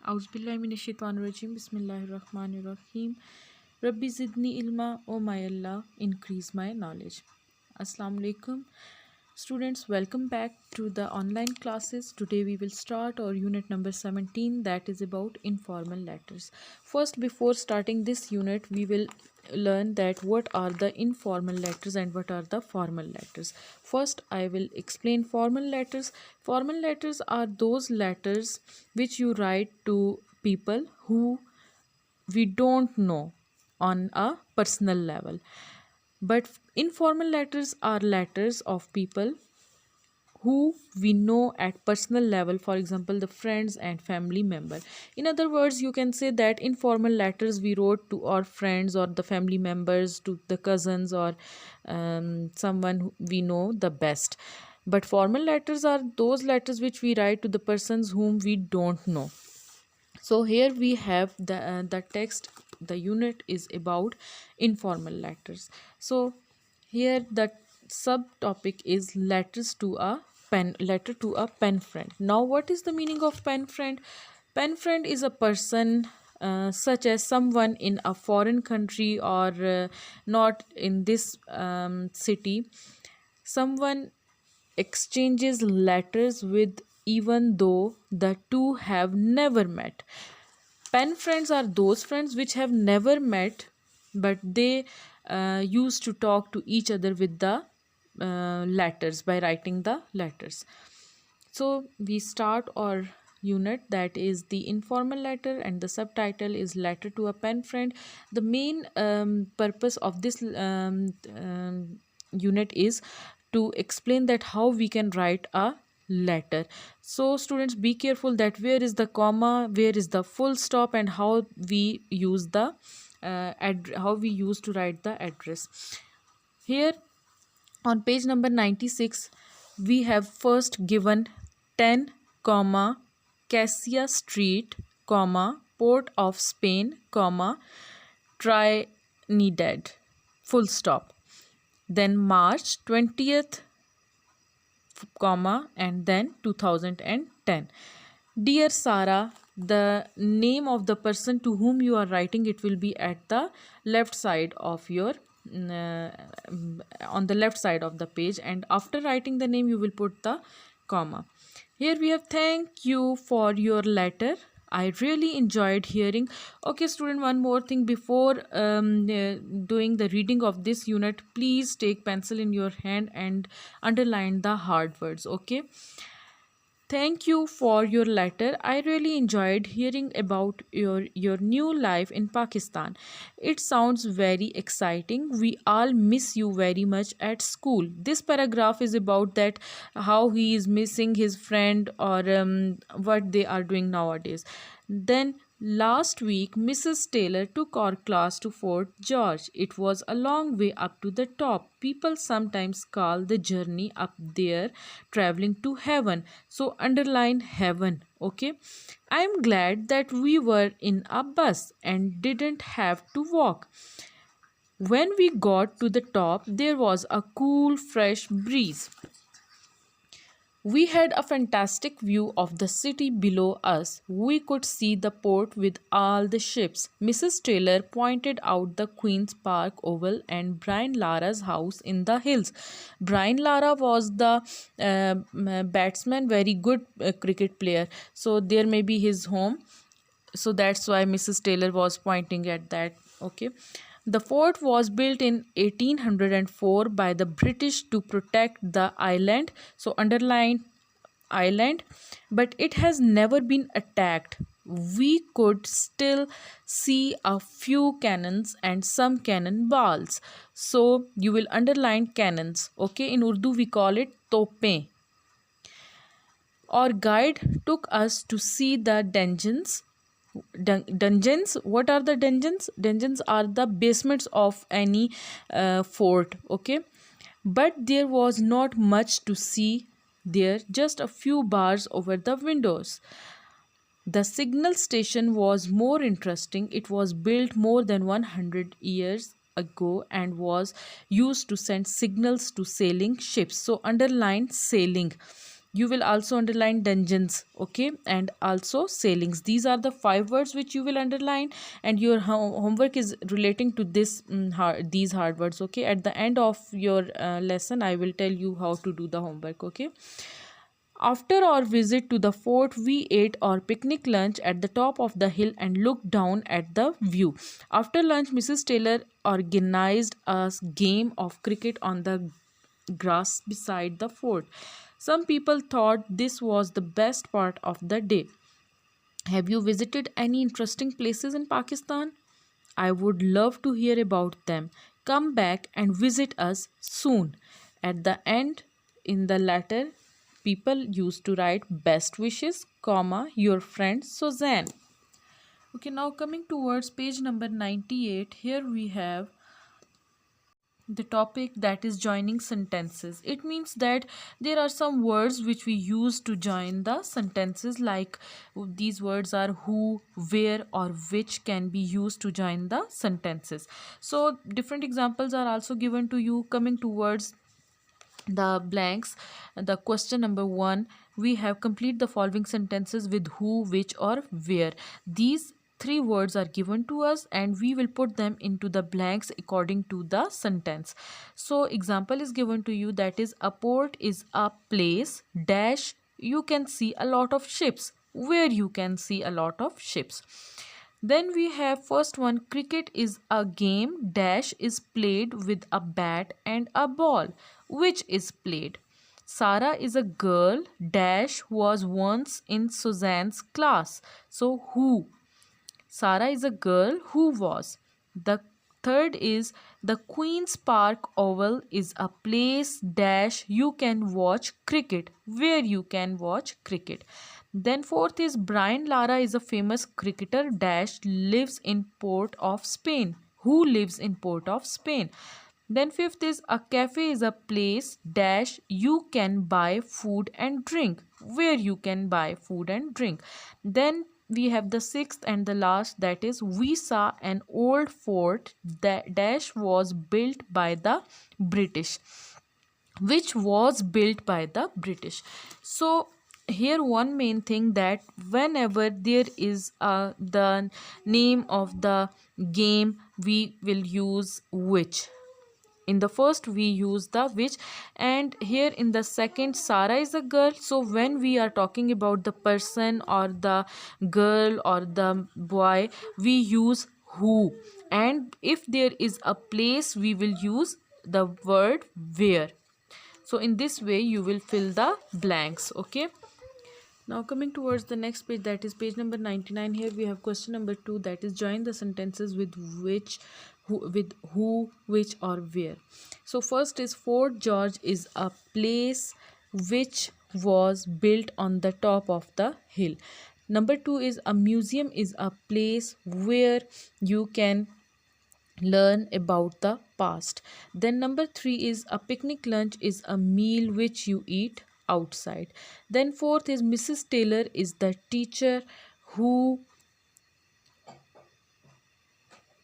Auzubillahiminash-shaytanir-rajim. Bismillahir-rahmanir-rahim. Rabbi zidni ilma, O my Allah, increase my knowledge. Assalamu alaikum. Students, welcome back to the online classes. Today we will start our unit number 17, that is about informal letters. First, before starting this unit, we will learn that what are the informal letters and what are the formal letters. First, I will explain formal letters. Formal letters are those letters which you write to people who we don't know on a personal level, but informal letters are letters of people who we know at personal level, for example the friends and family member. In other words, you can say that informal letters we wrote to our friends or the family members, to the cousins, or someone we know the best. But formal letters are those letters which we write to the persons whom we don't know. So here we have the text. The unit is about informal letters. So here the subtopic is letter to a pen friend. Now what is the meaning of pen friend? Pen friend is a person such as someone in a foreign country or not in this city. Someone exchanges letters with even though the two have never met. Pen friends are those friends which have never met, but they used to talk to each other with the letters, by writing the letters. So we start our unit, that is the informal letter, and the subtitle is letter to a pen friend. The main purpose of this unit is to explain that how we can write a letter. So students, be careful that where is the comma, where is the full stop, and how we use the how we use to write the address. Here on page number 96, we have first given 10 comma Cassia Street comma Port of Spain comma Trinidad, full stop. Then March 20th comma and then 2010. Dear Sarah, the name of the person to whom you are writing, it will be at the left side of your on the left side of the page, and after writing the name you will put the comma. Here we have thank you for your letter, I really enjoyed hearing. Okay student, one more thing before doing the reading of this unit, please take pencil in your hand and underline the hard words. Okay, thank you for your letter. I really enjoyed hearing about your new life in Pakistan. It sounds very exciting. We all miss you very much at school. This paragraph is about that how he is missing his friend, or what they are doing nowadays. Then last week, Mrs. Taylor took our class to Fort George. It was a long way up to the top. People sometimes call the journey up there traveling to heaven. So underline heaven. Okay. I am glad that we were in a bus and didn't have to walk. When we got to the top, there was a cool, fresh breeze. We had a fantastic view of the city below us. We could see the port with all the ships. Mrs. Taylor pointed out the Queen's Park Oval and Brian Lara's house in the hills. Brian Lara was the batsman, very good cricket player. So there may be his home. So that's why Mrs. Taylor was pointing at that. Okay. The fort was built in 1804 by the British to protect the island. So underline island, but it has never been attacked. We could still see a few cannons and some cannonballs. So you will underline cannons. Okay, in Urdu we call it tope. Our guide took us to see the dungeons. Dungeons, what are the dungeons? Dungeons are the basements of any fort. Okay, but there was not much to see there, just a few bars over the windows. The signal station was more interesting. It was built more than 100 years ago and was used to send signals to sailing ships. So underline sailing. You will also underline dungeons, okay, and also sailings. These are the 5 words which you will underline, and your homework is relating to these hard words, okay. At the end of your lesson, I will tell you how to do the homework, okay. After our visit to the fort, we ate our picnic lunch at the top of the hill and looked down at the view. After lunch, Mrs. Taylor organized a game of cricket on the grass beside the fort. Some people thought this was the best part of the day. Have you visited any interesting places in Pakistan? I would love to hear about them. Come back and visit us soon. At the end, in the letter, people used to write best wishes, comma, your friend Suzanne. Okay, now coming towards page number 98, here we have the topic that is joining sentences. It means that there are some words which we use to join the sentences, like these words are who, where, or which can be used to join the sentences. So different examples are also given to you. Coming towards the blanks, the question number 1, we have complete the following sentences with who, which, or where. These 3 words are given to us and we will put them into the blanks according to the sentence. So example is given to you, that is, a port is a place dash you can see a lot of ships, where you can see a lot of ships. Then we have first one, cricket is a game dash is played with a bat and a ball, which is played. Sarah is a girl dash was once in Suzanne's class. So who? Sarah is a girl who was. The third is the Queen's Park Oval is a place dash you can watch cricket, where you can watch cricket. Then fourth is Brian Lara is a famous cricketer dash lives in Port of Spain. Who lives in Port of Spain? Then fifth is a cafe is a place dash you can buy food and drink, where you can buy food and drink. Then we have the sixth and the last, that is we saw an old fort that dash was built by the British, which was built by the British. So here one main thing, that whenever there is the name of the game, we will use which. In the first we use the which, and here in the second Sarah is a girl, so when we are talking about the person or the girl or the boy, we use who, and if there is a place we will use the word where. So in this way you will fill the blanks, okay. Now coming towards the next page, that is page number 99. Here we have question number 2, that is join the sentences with which, who, which, or where. So first is Fort George is a place which was built on the top of the hill. Number 2 is a museum is a place where you can learn about the past. Then number 3 is a picnic lunch is a meal which you eat outside. Then fourth is Mrs. Taylor is the teacher who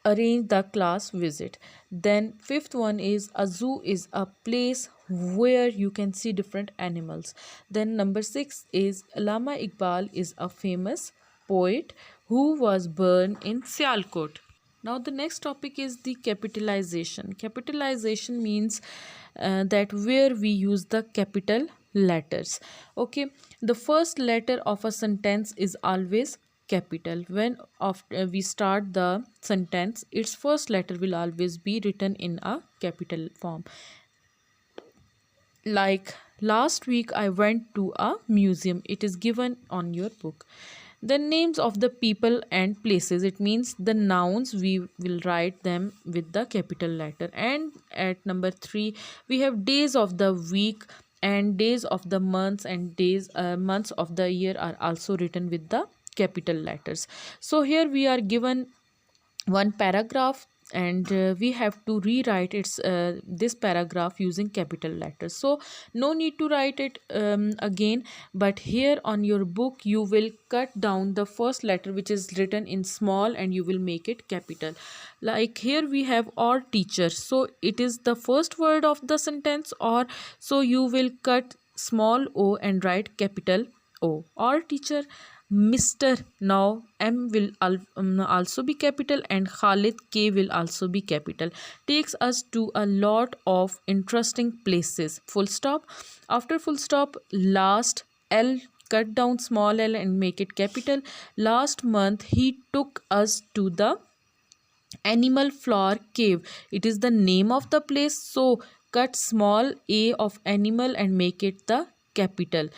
arranged the class visit. Then fifth one is a zoo is a place where you can see different animals. Then number 6 is Allama Iqbal is a famous poet who was born in Sialkot. Now the next topic is the capitalization. Capitalization means that where we use the capital letters. Okay, the first letter of a sentence is always capital. When after we start the sentence, its first letter will always be written in a capital form. Like last week I went to a museum, it is given on your book. The names of the people and places, it means the nouns, we will write them with the capital letter. And at number 3 we have days of the week and days of the months, and days months of the year are also written with the capital letters. So here we are given one paragraph, and we have to rewrite this paragraph using capital letters. So no need to write it again, but here on your book you will cut down the first letter which is written in small and you will make it capital. Like here we have our teacher, so it is the first word of the sentence, or so you will cut small o and write capital O. Or teacher, Mr. Now M will also be capital and Khalid K will also be capital. Takes us to a lot of interesting places. Full stop. After full stop, last L, cut down small l and make it capital. Last month he took us to the Animal Flower Cave. It is the name of the place, so cut small a of animal and make it the capital,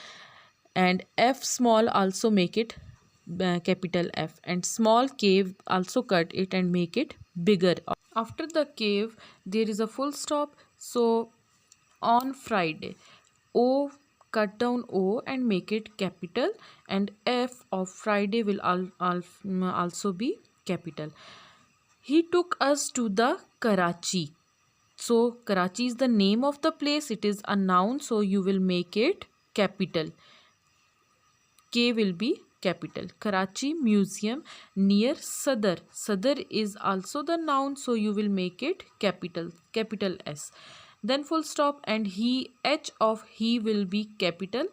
and F small also make it capital F, and small cave also cut it and make it bigger. After the cave there is a full stop, so on Friday, O, cut down O and make it capital, and F of Friday will also be capital. He took us to the Karachi. So Karachi is the name of the place. It is a noun, so you will make it capital. K will be capital. Karachi Museum near Sadr. Sadr is also the noun, so you will make it capital S. Then full stop, and he, H of he will be capital.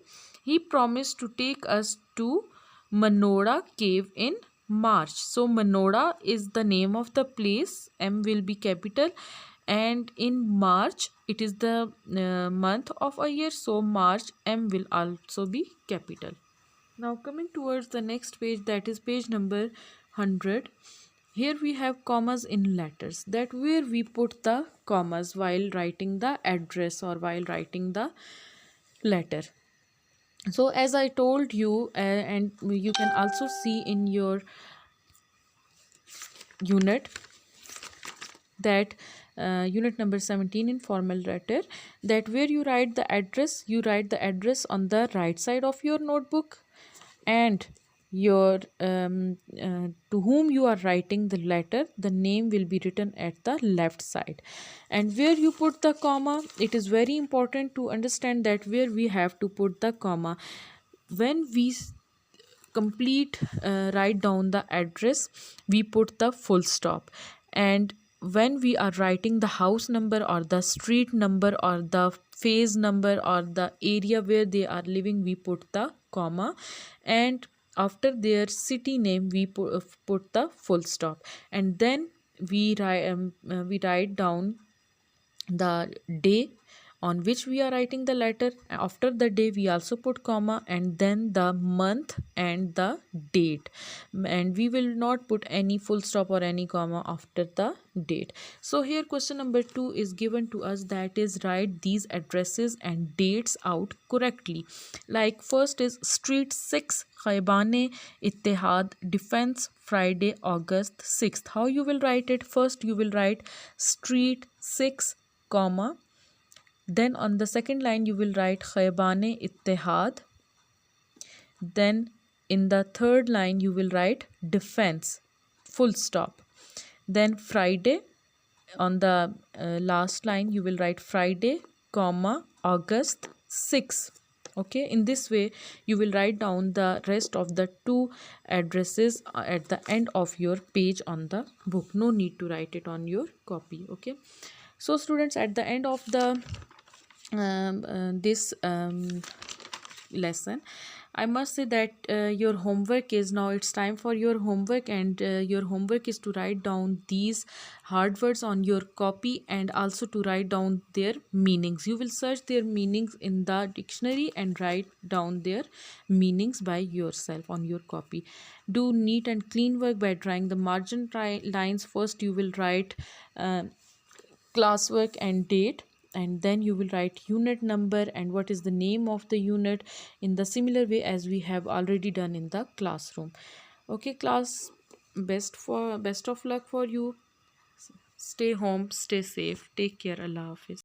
He promised to take us to Manoda cave in March. So Manoda is the name of the place. M will be capital, and in March it is the month of a year, so March M will also be capital. Now coming towards the next page, that is page number 100. Here we have commas in letters, that where we put the commas while writing the address or while writing the letter. So as I told you, and you can also see in your unit, that unit number 17 in formal letter, that where you write the address, you write the address on the right side of your notebook, and your to whom you are writing the letter, the name will be written at the left side. And where you put the comma, it is very important to understand that where we have to put the comma. When we complete write down the address, we put the full stop, and when we are writing the house number or the street number or the phase number or the area where they are living, we put the comma, and after their city name we put the full stop, and then we write down the day on which we are writing the letter. After the day we also put comma, and then the month and the date, and we will not put any full stop or any comma after the date. So here question number 2 is given to us, that is write these addresses and dates out correctly. Like first is street 6 Khaybane Ittihad Defense, Friday August 6th. How you will write it? First you will write street 6 comma, then on the second line you will write Khaybane Ittihad, then in the third line you will write defense full stop, then Friday, on the last line you will write Friday comma August 6. Okay, in this way you will write down the rest of the two addresses at the end of your page on the book. No need to write it on your copy. Okay, so students, at the end of the this lesson, I must say that your homework is now, it's time for your homework, and your homework is to write down these hard words on your copy and also to write down their meanings. You will search their meanings in the dictionary and write down their meanings by yourself on your copy. Do neat and clean work by drawing the margin lines. First you will write classwork and date, and then you will write unit number and what is the name of the unit in the similar way as we have already done in the classroom. Okay class, best of luck for you. Stay home, stay safe, take care. Allah Hafiz.